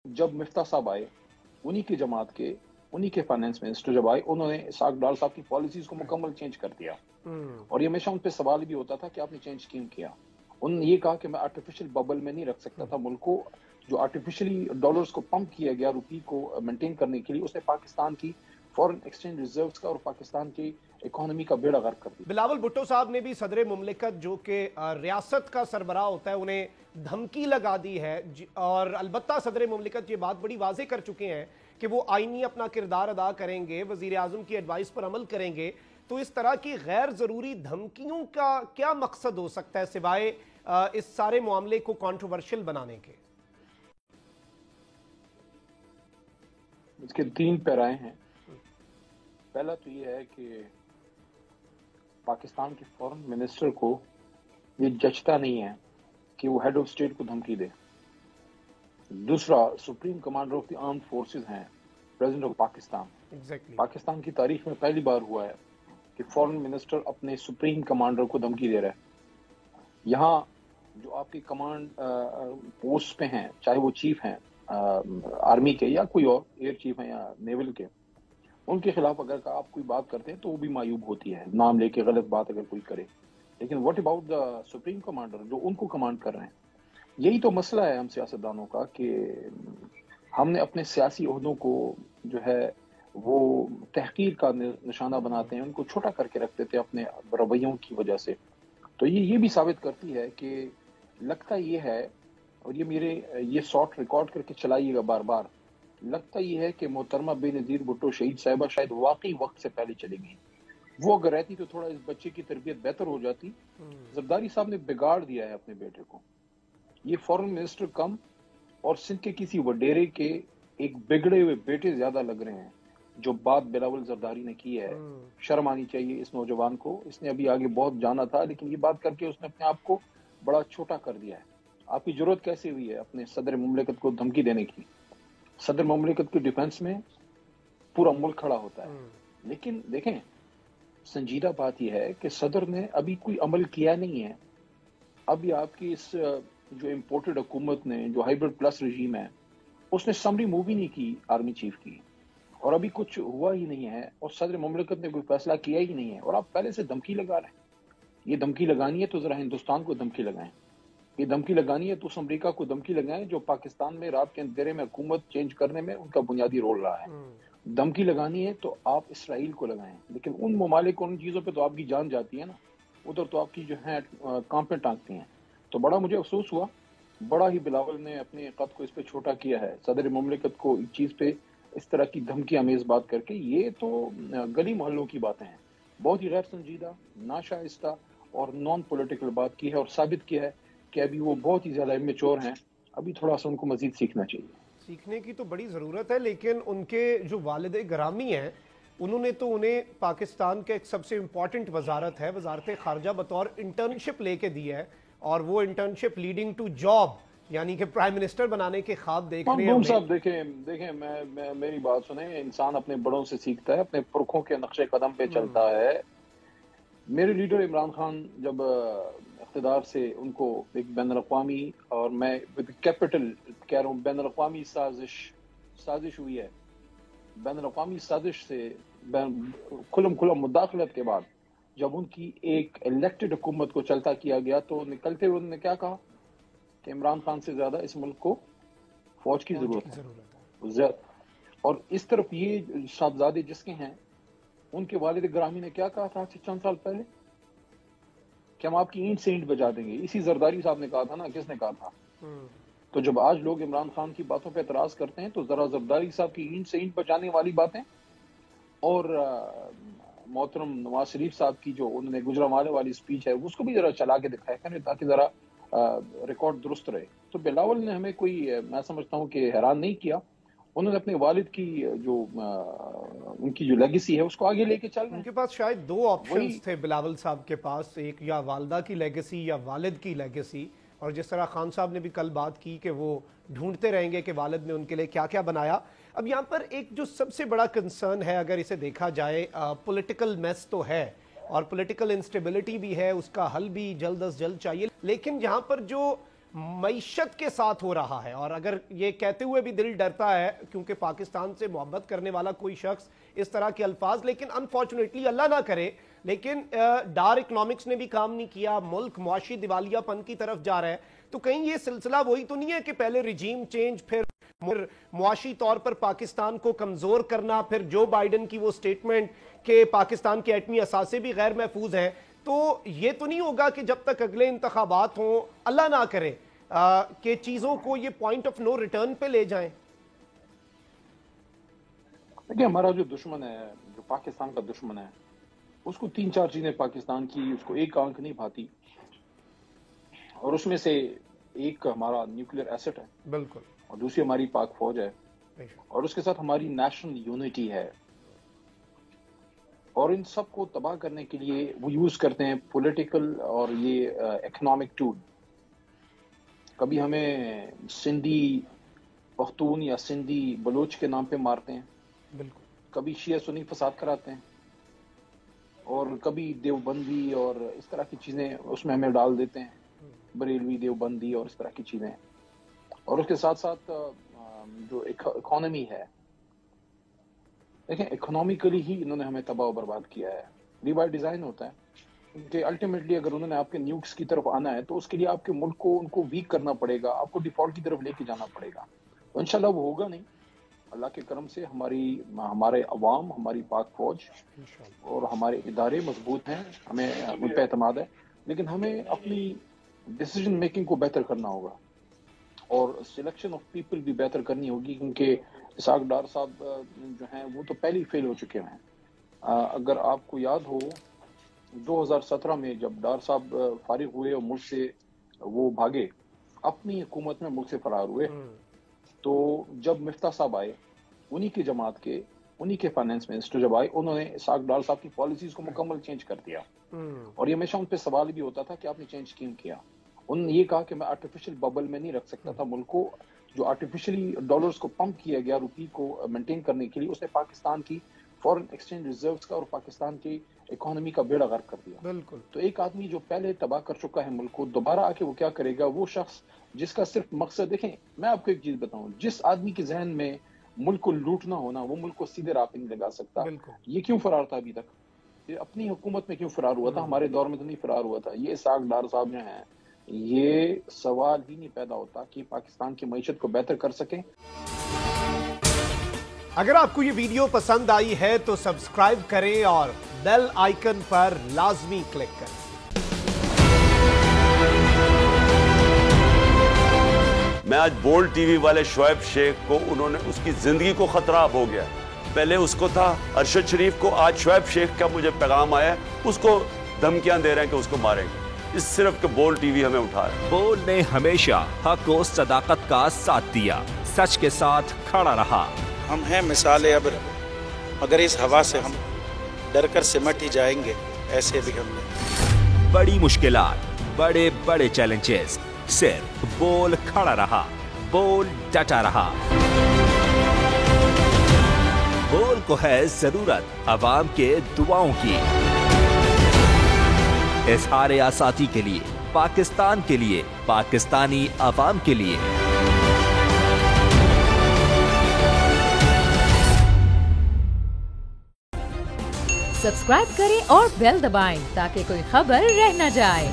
जब मिफ्ता साहब आए, उन्हीं की जमात के, उन्हीं के फाइनेंस मिनिस्टर जब आए, उन्होंने इसहाक डार साहब की पॉलिसीज को मुकम्मल चेंज कर दिया। और ये हमेशा उन पे सवाल भी होता था कि आपने चेंज क्यों किया। उन्होंने ये कहा कि मैं आर्टिफिशियल बबल में नहीं रख सकता था मुल्क को, जो आर्टिफिशियली डॉलर्स को पंप किया गया रुपये को मेंटेन करने के लिए, उसने पाकिस्तान की फॉरेन एक्सचेंज रिजर्व्स का और पाकिस्तान की इकोनॉमी का बेड़ा गर्क कर दिया। बिलावल भुट्टो साहब ने भी सदर मुमलिकत जो कि रियासत का सरबराह होता है उन्हें धमकी लगा दी है, और अलबत्ता सदर मुमलिकत ये बात बड़ी वाज़ेह कर चुके हैं कि वो आईनी अपना किरदार अदा करेंगे, वज़ीर आज़म की एडवाइस पर अमल करेंगे। तो इस तरह की गैर ज़रूरी धमकियों का क्या मकसद हो सकता है सिवाय इस सारे मामले को कंट्रोवर्शियल बनाने के? इसके 3 पैराए हैं। पहला तो ये है कि पाकिस्तान के फॉरेन मिनिस्टर को ये जचता नहीं है कि वो हेड ऑफ स्टेट को धमकी दे। दूसरा, supreme commander of the armed forces हैं प्रेसिडेंट ऑफ पाकिस्तान। पाकिस्तान की तारीख में पहली बार हुआ है कि फॉरेन मिनिस्टर अपने सुप्रीम कमांडर को धमकी दे रहा है। यहाँ जो आपकी कमांड पोस्ट पे हैं, चाहे वो चीफ हैं आर्मी के या कोई और एयर चीफ हैं या नेवल के, उनके खिलाफ अगर आप कोई बात करते हैं तो वो भी मायूब होती है, नाम लेके गलत बात अगर कोई करे। लेकिन what about the supreme commander जो उनको कमांड कर रहे हैं? यही तो मसला है हम सियासतदानों का कि हमने अपने सियासी ओहदों को जो है वो तहकीर का निशाना बनाते हैं, उनको छोटा करके रख देते हैं अपने रवैयों की वजह से। तो ये भी साबित करती है कि लगता ये है, और ये शॉर्ट रिकॉर्ड करके चलाइएगा बार बार, लगता ये है कि मोहतरमा बेनज़ीर भुट्टो शहीद साहिबा शायद वाकई वक्त से पहले चली गई। वो अगर रहती तो थोड़ा इस बच्चे की तरबियत बेहतर हो जाती। जरदारी साहब ने बिगाड़ दिया है अपने बेटे को। ये फॉरेन मिनिस्टर कम और सिंध के किसी वडेरे के एक बिगड़े हुए बेटे ज्यादा लग रहे हैं। जो बात बिलावल जरदारी ने की है, शर्म आनी चाहिए इस नौजवान को। इसने अभी आगे बहुत जाना था, लेकिन ये बात करके उसने अपने आप को बड़ा छोटा कर दिया है। आपकी जरूरत कैसे हुई है अपने सदर मुमलिकत को धमकी देने की? सदर मुमलिकत की डिफेंस में पूरा मुल्क खड़ा होता है। लेकिन देखें, संजीदा बात यह है कि सदर ने अभी कोई अमल किया नहीं है। अभी आपकी इस जो इम्पोर्टेड हुकूमत ने, जो हाइब्रिड प्लस रजीम है, उसने समरी मूव ही नहीं की आर्मी चीफ की, और अभी कुछ हुआ ही नहीं है, और सदर मुमलिकत ने कोई फैसला किया ही नहीं है, और आप पहले से धमकी लगा रहे हैं। ये धमकी लगानी है तो जरा हिंदुस्तान को धमकी लगाएं। ये धमकी लगानी है तो उस अमरीका को धमकी लगाएं जो पाकिस्तान में रात के अंधेरे में हुकूमत चेंज करने में उनका बुनियादी रोल रहा है। धमकी लगानी है तो आप इसराइल को लगाएं, लेकिन उन ममालिक उन चीज़ों पे तो आपकी जान जाती है ना, उधर तो आपकी जो है कांपे टांगती हैं। तो बड़ा मुझे अफसोस हुआ, बड़ा ही बिलावल ने अपने कद को इस पे छोटा किया है, सदर मुमलिकत को इस चीज़ पे इस तरह की धमकी अमेज बात करके। ये तो गली मोहल्लों की बातें हैं, बहुत ही गैर संजीदा, नाशाइस्ता और नॉन पॉलिटिकल बात की है, और साबित किया है कि अभी वो बहुत ही ज्यादा इमेच्योर हैं। अभी थोड़ा सा उनको मजीद सीखना चाहिए। सीखने की तो बड़ी ज़रूरत है, लेकिन उनके जो वालिद ग्रामी हैं उन्होंने तो उन्हें पाकिस्तान के एक सबसे इम्पॉर्टेंट वजारत है, वजारत खारजा, बतौर इंटर्नशिप लेके दी है, और वो इंटर्नशिप लीडिंग टू जॉब, यानी कि प्राइम मिनिस्टर बनाने के ख्वाब देख रहे हैं। साहब देखें मैं मेरी बात सुने, इंसान अपने बड़ों से सीखता है, अपने पुरखों के नक्शे कदम पे चलता है। मेरे लीडर इमरान खान जब इक़्तिदार से उनको एक बैनुल-अक़वामी, और मैं विद कैपिटल कह रहा हूँ, बैनुल-अक़वामी साजिश हुई है। बैनुल-अक़वामी साजिश से खुल्लम मुदाखलत के बाद जब उनकी एक इलेक्टेड हुकूमत को चलता किया गया, तो निकलते हुए उन्होंने क्या कहा कि इमरान खान से ज्यादा इस मुल्क को फौज की जरूरत है। और इस तरफ ये साहबजादे जिसके हैं, उनके वालिद ग्रामी ने क्या कहा था चंद साल पहले कि हम आपकी ईंट से ईंट बजा देंगे। इसी जरदारी साहब ने कहा था ना, किसने कहा था? तो जब आज लोग इमरान खान की बातों पे एतराज करते हैं, तो जरा जरदारी साहब की ईंट से ईंट बजाने वाली बातें और मोहतरम नवाज शरीफ साहब की जो उन्होंने गुजरांवाले वाली स्पीच है, उसको भी जरा चला के दिखाया करें, ताकि जरा रिकॉर्ड दुरुस्त रहे। तो बिलावल ने हमें कोई, मैं समझता हूँ कि हैरान नहीं किया। उन्होंने अपने वालिद की जो उनकी जो लेगेसी है उसको आगे लेके चल रहे हैं। उनके पास शायद दो ऑप्शंस थे बिलावल साहब के पास, एक या वालदा की लेगेसी या वालिद की लेगेसी। और जिस तरह खान साहब ने भी कल बात की कि वो ढूंढते रहेंगे कि वालिद ने उनके लिए क्या क्या बनाया। अब यहाँ पर एक जो सबसे बड़ा कंसर्न है, अगर इसे देखा जाए, पॉलिटिकल मेस तो है और पॉलिटिकल इंस्टेबिलिटी भी है, उसका हल भी जल्द अज जल्द चाहिए। लेकिन यहाँ पर जो معیشت کے ساتھ ہو رہا ہے. اور اگر یہ کہتے ہوئے بھی دل ڈرتا ہے کیونکہ پاکستان سے محبت کرنے والا کوئی شخص اس طرح کے الفاظ, لیکن انفارچونیٹلی اللہ نہ کرے, لیکن ڈارک اکنامکس نے بھی کام نہیں کیا, ملک معاشی دیوالیہ پن کی طرف جا رہا ہے, تو کہیں یہ سلسلہ وہی تو نہیں ہے کہ پہلے رجیم چینج, پھر معاشی طور پر پاکستان کو کمزور کرنا, پھر جو بائیڈن کی وہ سٹیٹمنٹ کہ پاکستان کے ایٹمی اثاثے بھی غیر محفوظ ہیں. تو یہ تو نہیں ہوگا کہ جب تک اگلے انتخابات ہوں, اللہ نہ کرے, کہ چیزوں کو یہ پوائنٹ آف نو ریٹرن پہ لے جائیں؟ دیکھیں, ہمارا جو دشمن ہے, جو پاکستان کا دشمن ہے, اس کو 3-4 چیزیں پاکستان کی اس کو ایک آنکھ نہیں بھاتی, اور اس میں سے ایک ہمارا نیوکلیئر ایسٹ ہے, بالکل, اور دوسری ہماری پاک فوج ہے, اور اس کے ساتھ ہماری نیشنل یونٹی ہے. اور ان سب کو تباہ کرنے کے لیے وہ یوز کرتے ہیں پولیٹیکل اور یہ اکنامک ٹول. کبھی ہمیں سندھی پختون یا سندھی بلوچ کے نام پہ مارتے ہیں, بالکل, کبھی شیعہ سنی فساد کراتے ہیں, اور کبھی دیوبندی اور اس طرح کی چیزیں اس میں ہمیں ڈال دیتے ہیں, بریلوی دیوبندی اور اس طرح کی چیزیں. اور اس کے ساتھ ساتھ جو اکانومی ہے, دیکھیں اکنامیکلی ہی انہوں نے ہمیں تباہ و برباد کیا ہے. ری بائی ڈیزائن ہوتا ہے کہ الٹیمیٹلی اگر انہوں نے آپ کے نیوکس کی طرف آنا ہے تو اس کے لیے آپ کے ملک کو ان کو ویک کرنا پڑے گا, آپ کو ڈیفالٹ کی طرف لے کے جانا پڑے گا. تو انشاءاللہ وہ ہوگا نہیں. اللہ کے کرم سے ہمارے عوام, ہماری پاک فوج اور ہمارے ادارے مضبوط ہیں, ہمیں ان پہ اعتماد ہے, لیکن ہمیں اپنی ڈیسیجن میکنگ کو بہتر کرنا ہوگا اور سلیکشن آف پیپل بھی بہتر کرنی ہوگی, کیونکہ اسحاق ڈار صاحب جو ہیں وہ تو پہلے ہی فیل ہو چکے ہیں. اگر آپ کو یاد ہو 2017 میں جب ڈار صاحب فارغ ہوئے اور ملک سے وہ بھاگے, اپنی حکومت میں ملک سے فرار ہوئے, تو جب مفتاح صاحب آئے, انہی کی جماعت کے, انہی کے فائنانس منسٹر جب آئے, انہوں نے اسحاق ڈار صاحب کی پالیسیز کو مکمل چینج کر دیا. اور یہ ہمیشہ ان پہ سوال بھی ہوتا تھا کہ آپ نے چینج کیوں کیا. انہوں نے یہ کہا کہ میں آرٹیفیشل ببل میں نہیں رکھ سکتا تھا ملک کو, جو آرٹیفیشلی ڈالرز کو پمپ کیا گیا روپی کو مینٹین کرنے کے لیے, اس نے پاکستان کی فورن ایکسچینج ریزروز کا اور پاکستان کی اکانومی کا بیڑا غرق کر دیا. بالکل. تو ایک آدمی جو پہلے تباہ کر چکا ہے ملک کو, دوبارہ آ کے وہ کیا کرے گا؟ وہ شخص جس کا صرف مقصد, دیکھیں میں آپ کو ایک چیز بتاؤں, جس آدمی کے ذہن میں ملک کو لوٹنا ہونا, وہ ملک کو سیدھے راہ پہ نہیں لگا سکتا. یہ کیوں فرار تھا ابھی تک؟ یہ اپنی حکومت میں کیوں فرار ہوا تھا؟ ہمارے دور میں تو نہیں فرار ہوا تھا. یہ اسحاق ڈار صاحب جو ہیں, یہ سوال ہی نہیں پیدا ہوتا کہ پاکستان کی معیشت کو بہتر کر سکیں. اگر آپ کو یہ ویڈیو پسند آئی ہے تو سبسکرائب کریں اور بیل آئیکن پر لازمی کلک کریں. میں آج بولڈ ٹی وی والے شعیب شیخ کو, انہوں نے اس کی زندگی کو خطرہ ہو گیا. پہلے اس کو تھا ارشد شریف کو, آج شعیب شیخ کا مجھے پیغام آیا, اس کو دھمکیاں دے رہے ہیں کہ اس کو ماریں گے. اس صرف کہ بولڈ ٹی وی ہمیں اٹھا ہے. بولڈ نے ہمیشہ حق و صداقت کا ساتھ دیا, سچ کے ساتھ کھڑا رہا. ہم ہیں مثال ابر, مگر اس ہوا سے ہم ڈر کر سمٹ ہی جائیں گے, ایسے بھی ہم نے. بڑی مشکلات, بڑے بڑے چیلنجز, صرف بول کھڑا رہا, بول ڈٹا رہا. بول کو ہے ضرورت عوام کے دعاؤں کی. اظہار آزادی کے لیے, پاکستان کے لیے, پاکستانی عوام کے لیے. سبسکرائب کریں اور بیل دبائیں تاکہ کوئی خبر رہ نہ جائے.